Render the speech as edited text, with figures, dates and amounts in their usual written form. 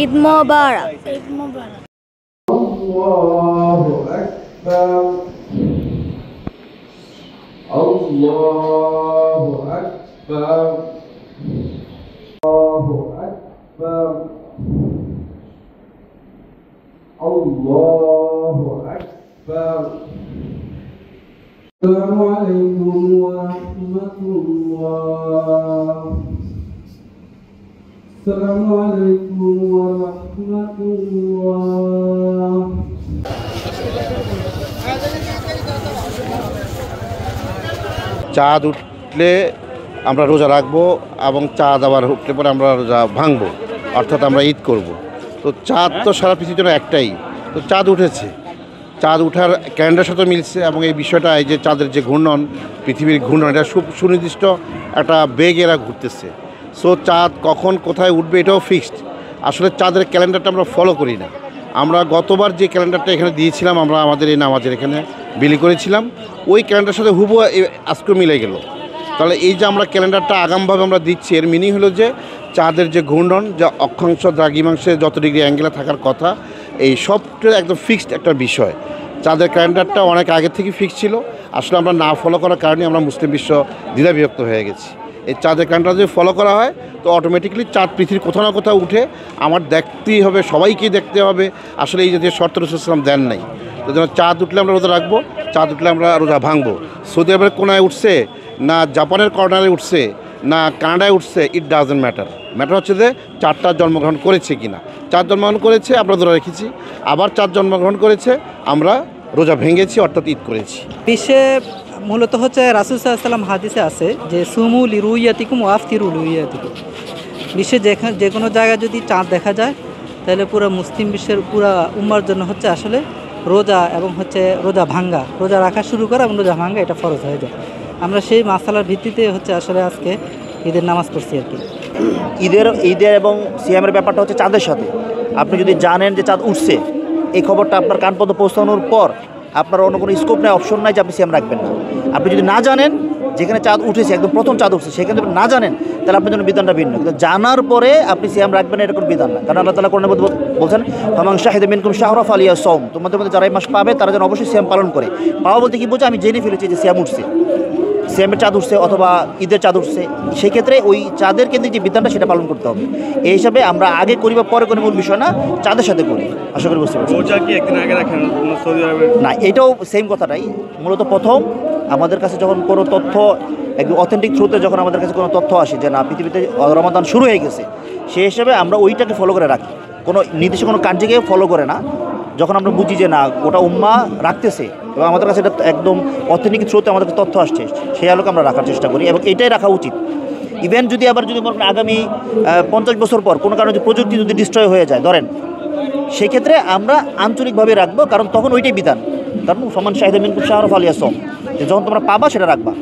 ঈদ মোবারক। ঈদ মোবারক। আল্লাহু আকবার। আল্লাহু আকবার। আল্লাহু আকবার। আল্লাহু আকবার। আসসালামু আলাইকুম ওয়া রাহমাতুল্লাহ। আসসালামু আলাইকুম ওয়া রাহমাতুল্লাহ। চাঁদ উঠলে আমরা রোজা রাখবো এবং চাঁদ আবার উঠলে পরে আমরা রোজা ভাঙবো, অর্থাৎ আমরা ঈদ করব। তো চাঁদ তো সারা পৃথিবীর জন্য একটাই, তো চাঁদ উঠেছে, চাঁদ উঠার ক্যালেন্ডারের সাথে মিলছে এবং এই বিষয়টা এই যে চাঁদের যে ঘূর্ণন, পৃথিবীর ঘূর্ণন, এটা সুনির্দিষ্ট একটা বেগে এরা ঘুরতেছে। সো চাঁদ কখন কোথায় উঠবে এটাও ফিক্সড। আসলে চাঁদের ক্যালেন্ডারটা আমরা ফলো করি না। আমরা গতবার যে ক্যালেন্ডারটা এখানে দিয়েছিলাম, আমরা আমাদের এই নামাজের এখানে বিলি করেছিলাম, ওই ক্যালেন্ডারের সাথে হুবহু আজকে মিলে গেল। তাহলে এই যে আমরা ক্যালেন্ডারটা আগামভাবে আমরা দিচ্ছি, এর মিনিং হলো যে চাঁদের যে ঘূর্ণন, যা অক্ষাংশ দ্রাঘিমাংশে যত ডিগ্রি অ্যাঙ্গেলে থাকার কথা, এই সবটা একদম ফিক্সড একটা বিষয়। চাঁদের ক্যালেন্ডারটা অনেক আগে থেকে ফিক্সড ছিল, আসলে আমরা না ফলো করার কারণে আমরা মুসলিম বিশ্ব দ্বিধাবিভক্ত হয়ে গেছি। এই চাঁদের ক্যালেন্ডার যদি ফলো করা হয় তো অটোমেটিক্যালি চাঁদ পৃথিবীর কোথাও না কোথাও উঠে আমার দেখতেই হবে, সবাইকেই দেখতে হবে। আসলে এই যে শর্ত রসুলাম দেন নাই, তো যেন চাঁদ উঠলে আমরা রোজা রাখবো, চাঁদ উঠলে আমরা রোজা ভাঙবো। সৌদি আরবের কোনায় উঠছে না, জাপানের কর্নারে উঠছে না, কানাডায় উঠছে, ইট ডাজেন্ট ম্যাটার। ম্যাটার হচ্ছে যে চাঁদটা জন্মগ্রহণ করেছে কিনা। চাঁদ জন্মগ্রহণ করেছে, আমরা রোজা রেখেছি। আবার চাঁদ জন্মগ্রহণ করেছে, আমরা রোজা ভেঙেছি, অর্থাৎ ঈদ করেছি। বিশ্বে মূলত হচ্ছে রাসূল সাল্লাল্লাহু আলাইহি ওয়াসাল্লাম হাদিসে আছে যে সুমু লিরুইয়াতিকুম ওয়াফতিরু লিরুইয়াতিকুম। বিশ্বে যে কোনো জায়গায় যদি চাঁদ দেখা যায় তাহলে পুরো মুসলিম বিশ্বের পুরো উম্মার জন্য হচ্ছে আসলে রোজা এবং হচ্ছে রোজা ভাঙ্গা, রোজা রাখা শুরু করা এবং রোজা ভাঙ্গা এটা ফরজ হয়ে যায়। আমরা সেই মাসালার ভিত্তিতে হচ্ছে আসলে আজকে ঈদের নামাজ পড়ছি আর কি। ঈদের এবং সিয়ামের ব্যাপারটা হচ্ছে চাঁদের সাথে। আপনি যদি জানেন যে চাঁদ উঠছে, এই খবরটা আপনার কান পর্যন্ত পৌঁছানোর পর আপনার অন্য কোনো স্কোপ নেই, অপশন নাই যে আপনি সিয়াম রাখবেন না। আপনি যদি না জানেন যেখানে চাঁদ উঠেছে, একদম প্রথম চাঁদ উঠছে, সেখানে যদি না জানেন তাহলে আপনার জন্য বিধানটা ভিন্ন। কিন্তু জানার পরে আপনি সিয়াম রাখবেন এরকম বিধান না, কারণ আল্লাহ তাআলা কোরআনে বলছেন ফামান শাহিদা মিনকুম শাহরা ফালিয়াসুম, তোমাদের মধ্যে যারা এই মাস পাবে তারা যেন অবশ্যই সিয়াম পালন করে। পাওয়া বলতে কি বোঝে? আমি জেনে ফেলেছি যে সিয়াম উঠছে, সিয়ামের চাঁদ উঠছে অথবা ঈদের চাঁদ উঠছে, সেই ক্ষেত্রে ওই চাঁদের কেন্দ্রিক যে বিধানটা সেটা পালন করতে হবে। এই হিসাবে আমরা আগে করি বা পরে কোনো মূল বিষয় না, চাঁদের সাথে করি। আশা করি বুঝতে পারছি। রোজা কি একদিন আগে রাখেন সৌদি আরবে? না, এটাও সেম কথাটাই। মূলত প্রথম আমাদের কাছে যখন কোনো তথ্য একদম অথেন্টিক থ্রুতে যখন আমাদের কাছে কোনো তথ্য আসে যে না পৃথিবীতে রমাদান শুরু হয়ে গেছে, সেই হিসাবে আমরা ওইটাকে ফলো করে রাখি, কোনো নির্দিষ্ট কোনো কান্ট্রিকে ফলো করে না। যখন আমরা বুঝি যে না গোটা উম্মা রাখতেছে এবং আমাদের কাছে এটা একদম অথেন্টিক থ্রুতে আমাদের তথ্য আসছে, সেই আলোকে আমরা রাখার চেষ্টা করি এবং এটাই রাখা উচিত। ইভেন যদি আবার যদি আগামী 50 বছর পর কোনো কারণে প্রযুক্তি যদি ডিস্ট্রয় হয়ে যায় ধরেন, সেক্ষেত্রে আমরা আঞ্চলিকভাবে রাখবো, কারণ তখন ওইটাই বিধান। কারণ সমান শাহিদা মিনকুম শাহরা ফালিয়াসুম, যখন তোমরা পাবা সেটা রাখবা।